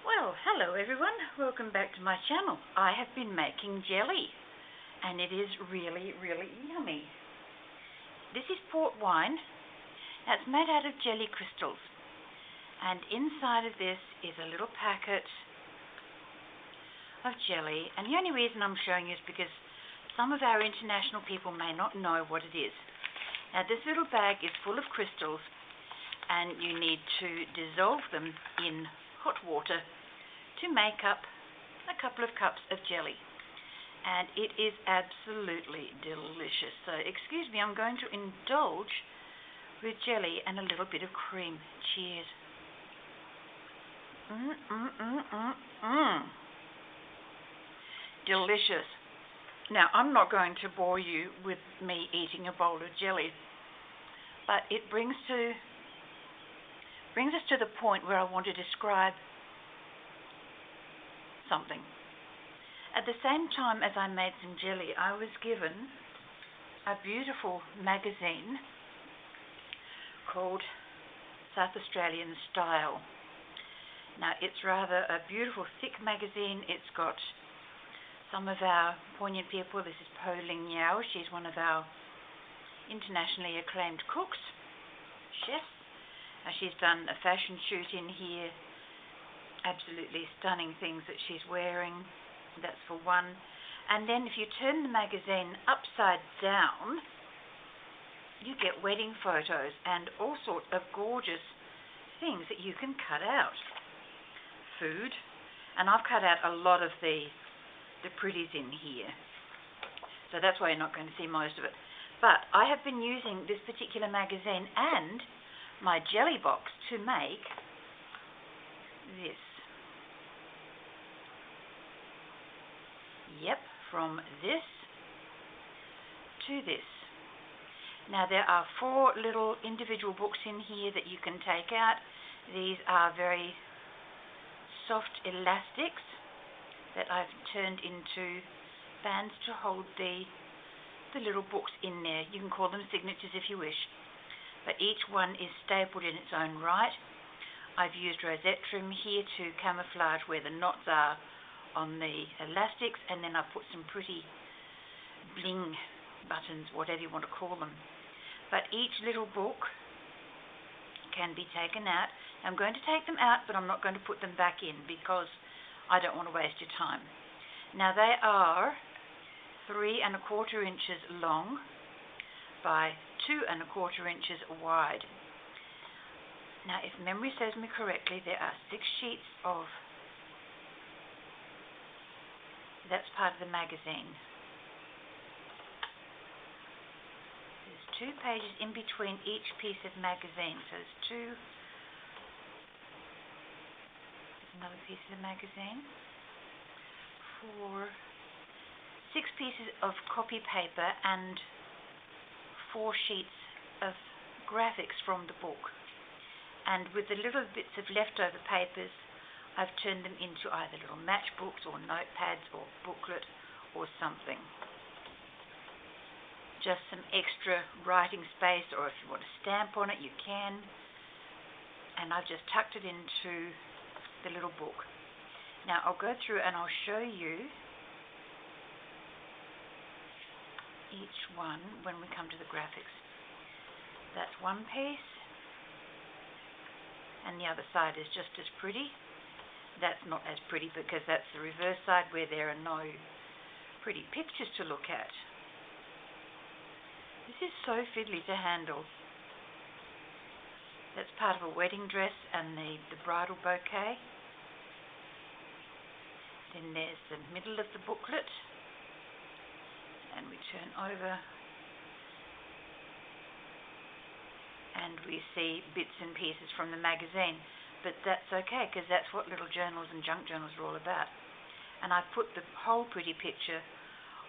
Well, hello everyone. Welcome back to my channel. I have been making jelly and it is really, really yummy. This is port wine. It's made out of jelly crystals, and inside of this is a little packet of jelly, and the only reason I'm showing you is because some of our international people may not know what it is. Now, this little bag is full of crystals and you need to dissolve them in hot water to make up a couple of cups of jelly, and it is absolutely delicious. So excuse me, I'm going to indulge with jelly and a little bit of cream. Cheers. Delicious. Now, I'm not going to bore you with me eating a bowl of jelly, but it brings us to the point where I want to describe something. At the same time as I made some jelly, I was given a beautiful magazine called South Australian Style. Now, it's rather a beautiful thick magazine. It's got some of our poignant people. This is Po Ling Yao. She's one of our internationally acclaimed cooks, chefs. She's done a fashion shoot in here. Absolutely stunning things that she's wearing. That's for one. And then if you turn the magazine upside down, you get wedding photos and all sorts of gorgeous things that you can cut out. Food. And I've cut out a lot of the pretties in here. So that's why you're not going to see most of it. But I have been using this particular magazine and my jelly box to make this. Yep, from this to this. Now, there are 4 little individual books in here that you can take out. These are very soft elastics that I've turned into bands to hold the little books in there. You can call them signatures if you wish, but each one is stapled in its own right. I've used rosette trim here to camouflage where the knots are on the elastics, and then I've put some pretty bling buttons, whatever you want to call them. But each little book can be taken out. I'm going to take them out, but I'm not going to put them back in because I don't want to waste your time. Now, they are 3 1/4 inches long by 2 1/4 inches wide. Now, if memory serves me correctly, there are 6 sheets of, that's part of the magazine. There's 2 pages in between each piece of magazine. So there's 2. There's another piece of the magazine. 4, 6 pieces of copy paper and 4 sheets of graphics from the book. And with the little bits of leftover papers, I've turned them into either little matchbooks or notepads or booklet or something. Just some extra writing space, or if you want to stamp on it, you can. And I've just tucked it into the little book. Now, I'll go through and I'll show you each one when we come to the graphics. That's one piece, and the other side is just as pretty. That's not as pretty because that's the reverse side where there are no pretty pictures to look at. This is so fiddly to handle. That's part of a wedding dress and the bridal bouquet. Then there's the middle of the booklet, and we turn over and we see bits and pieces from the magazine. But that's okay, because that's what little journals and junk journals are all about. And I've put the whole pretty picture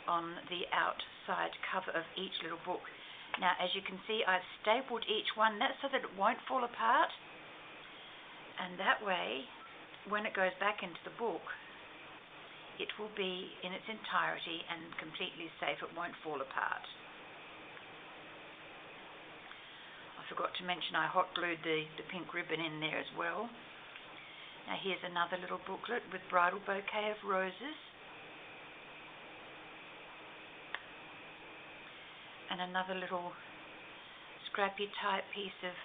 on the outside cover of each little book. Now, as you can see, I've stapled each one. That's so that it won't fall apart. And that way, when it goes back into the book, it will be in its entirety and completely safe. It won't fall apart. I forgot to mention I hot glued the pink ribbon in there as well. Now here's another little booklet with Bridal Bouquet of Roses. And another little scrappy type piece of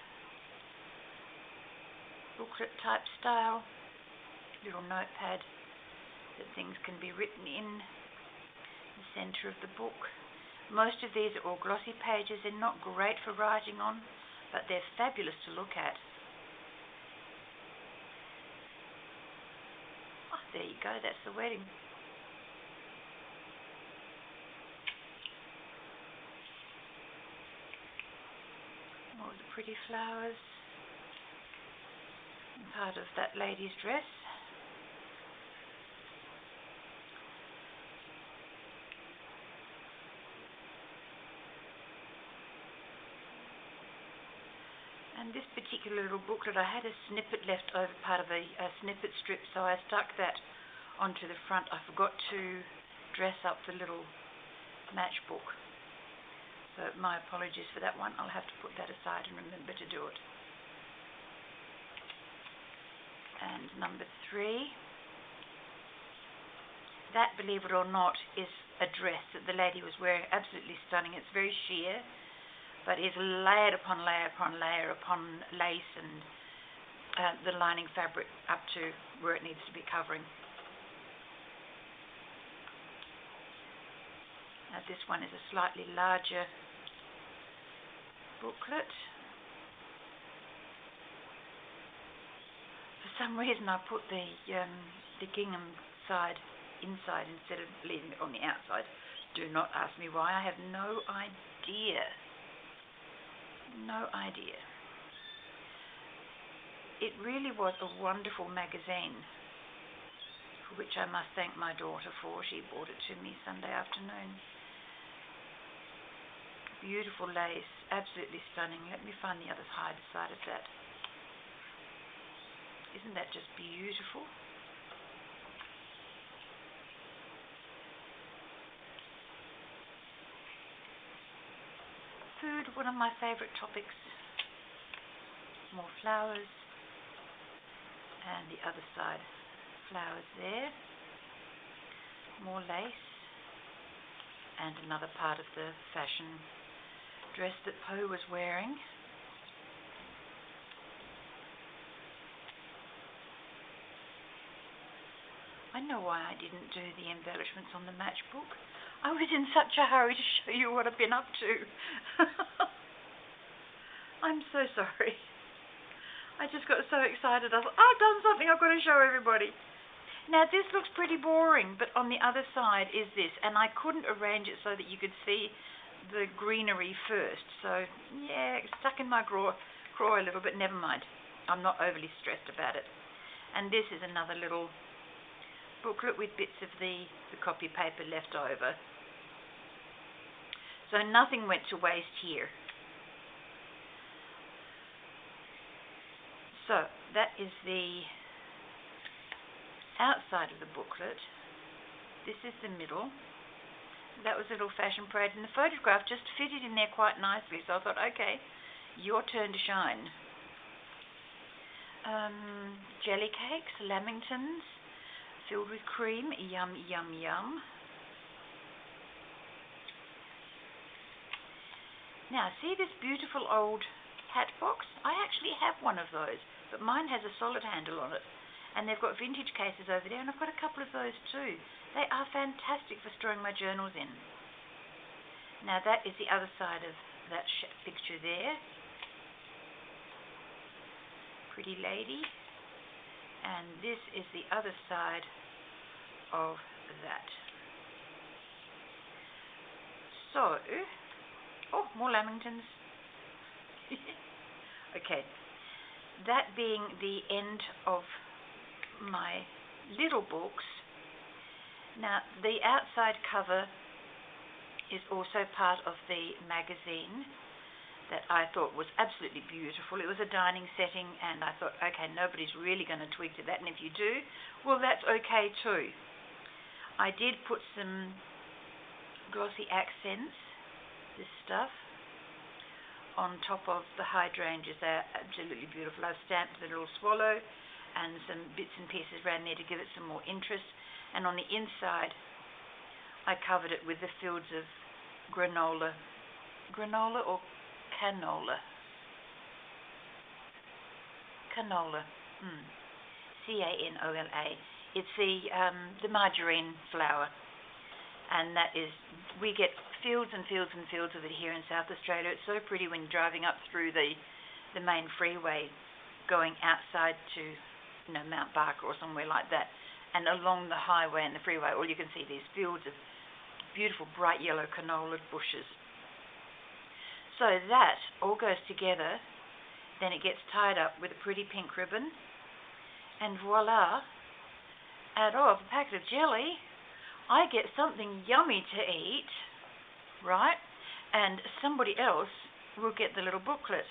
booklet type style. Little notepad that things can be written in the center of the book. Most of these are all glossy pages. They're not great for writing on, but they're fabulous to look at. Oh, there you go, that's the wedding. All the pretty flowers. And part of that lady's dress. And this particular little booklet, I had a snippet left over, part of a snippet strip, so I stuck that onto the front. I forgot to dress up the little matchbook. So my apologies for that one. I'll have to put that aside and remember to do it. And number 3. That, believe it or not, is a dress that the lady was wearing. Absolutely stunning. It's very sheer, but is layered upon layer upon layer upon lace and the lining fabric up to where it needs to be covering. Now this one is a slightly larger booklet. For some reason I put the gingham side inside instead of leaving it on the outside. Do not ask me why. I have no idea. No idea. It really was a wonderful magazine, for which I must thank my daughter for. She brought it to me Sunday afternoon. Beautiful lace, absolutely stunning. Let me find the other side of that. Isn't that just beautiful? Food, one of my favorite topics. More flowers. And the other side, flowers there. More lace. And another part of the fashion dress that Poe was wearing. I know why I didn't do the embellishments on the matchbook. I was in such a hurry to show you what I've been up to. I'm so sorry. I just got so excited. I thought, I've done something, I've got to show everybody. Now this looks pretty boring, but on the other side is this, and I couldn't arrange it so that you could see the greenery first. So yeah, it's stuck in my craw a little bit. Never mind. I'm not overly stressed about it. And this is another little booklet with bits of the copy paper left over. So nothing went to waste here. So that is the outside of the booklet. This is the middle. That was a little fashion parade, and the photograph just fitted in there quite nicely, so I thought, okay, your turn to shine. Jelly cakes, lamingtons, filled with cream, yum, yum, yum. Now, see this beautiful old hat box? I actually have one of those, but mine has a solid handle on it. And they've got vintage cases over there, and I've got a couple of those too. They are fantastic for storing my journals in. Now that is the other side of that picture there. Pretty lady. And this is the other side of that. So, oh, more lamingtons. Okay, that being the end of my little books. Now the outside cover is also part of the magazine that I thought was absolutely beautiful. It was a dining setting, and I thought, okay, nobody's really going to twig to that, and if you do, well, that's okay too. I did put some glossy accents, this stuff, on top of the hydrangeas. They're absolutely beautiful. I've stamped the little swallow and some bits and pieces around there to give it some more interest. And on the inside, I covered it with the fields of granola or canola. Canola. Canola. It's the margarine flour, and that is, we get fields and fields and fields of it here in South Australia. It's so pretty when you're driving up through the main freeway, going outside to Mount Barker or somewhere like that, and along the highway and the freeway, all you can see these fields of beautiful bright yellow canola bushes. So that all goes together, then it gets tied up with a pretty pink ribbon, and voila, out of a packet of jelly, I get something yummy to eat, right? And somebody else will get the little booklet.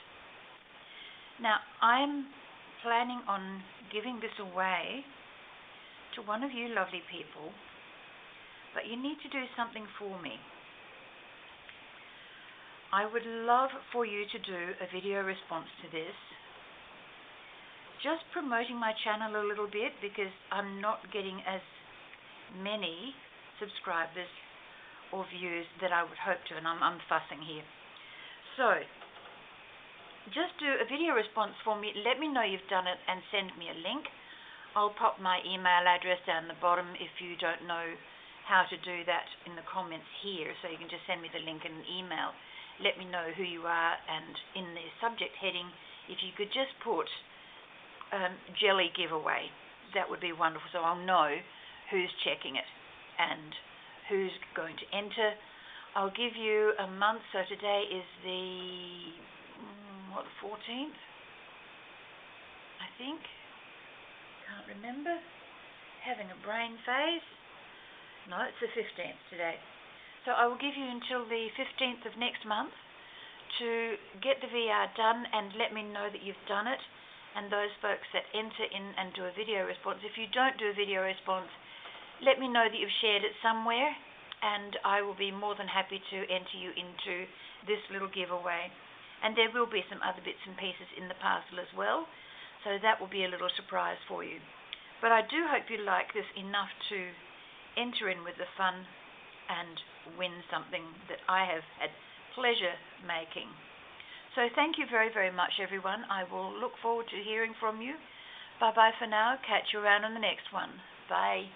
Now, I'm planning on giving this away to one of you lovely people, but you need to do something for me. I would love for you to do a video response to this, just promoting my channel a little bit, because I'm not getting as many subscribers or views that I would hope to, and I'm fussing here. So, just do a video response for me, let me know you've done it, and send me a link. I'll pop my email address down the bottom if you don't know how to do that in the comments here, so you can just send me the link in an email. Let me know who you are, and in the subject heading, if you could just put jelly giveaway, that would be wonderful, so I'll know who's checking it and who's going to enter. I'll give you a month, so today is the 14th, I think. Can't remember. Having a brain phase. No, it's the 15th today. So I will give you until the 15th of next month to get the VR done and let me know that you've done it. And those folks that enter in and do a video response, if you don't do a video response, let me know that you've shared it somewhere, and I will be more than happy to enter you into this little giveaway. And there will be some other bits and pieces in the parcel as well, so that will be a little surprise for you. But I do hope you like this enough to enter in with the fun and win something that I have had pleasure making. So thank you very, very much, everyone. I will look forward to hearing from you. Bye-bye for now. Catch you around on the next one. Bye.